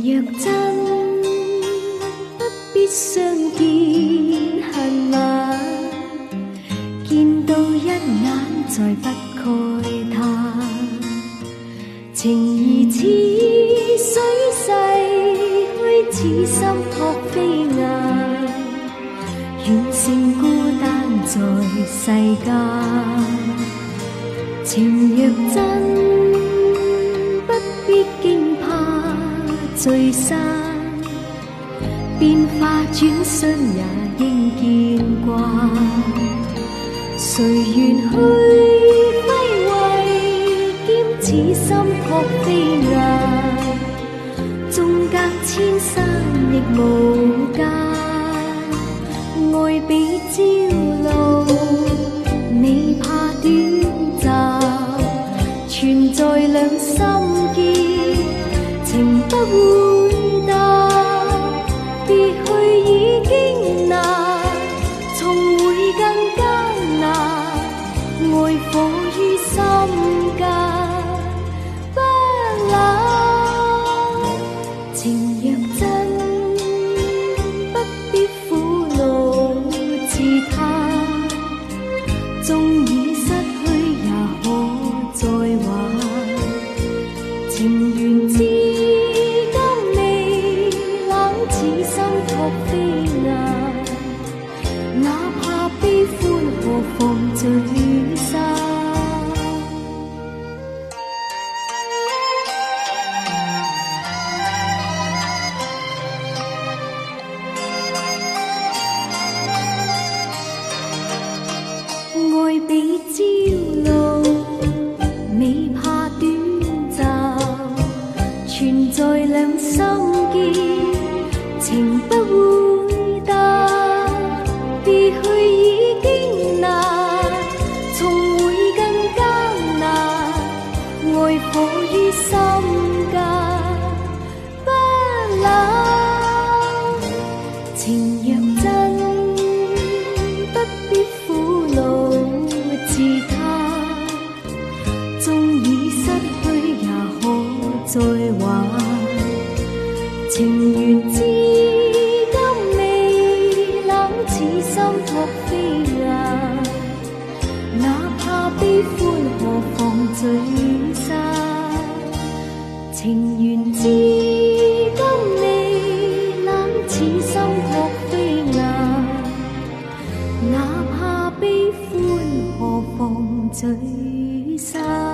若真，不必相見恨晚，見到一眼再不慨嘆。情義似水逝去，似心託飛雁，遠勝孤單在世間。情若真，不必驚怕聚散，變化轉瞬也應見慣。誰願去揮慧，兼此心託飛雁，縱隔千山亦無間。愛比朝露，未怕短暫，存在兩心結，情不會淡。別去已經難，重會更艱難。愛火於心間，不冷。情若真，不必苦惱自嘆。縱已失去也可再挽。情緣至今未冷，此心託飛雁。哪怕悲歡何妨聚散。愛比朝露，未怕短暫，存在兩心結，情不會淡。別去已經難，重會更艱難。愛火於心間，不冷。情若真，不必苦惱自嘆。縱已失去也可再挽。情緣至今未冷，此心託飛雁。哪怕悲歡何妨聚散。情緣至今未冷，此心託飛雁。哪怕悲歡何妨聚散。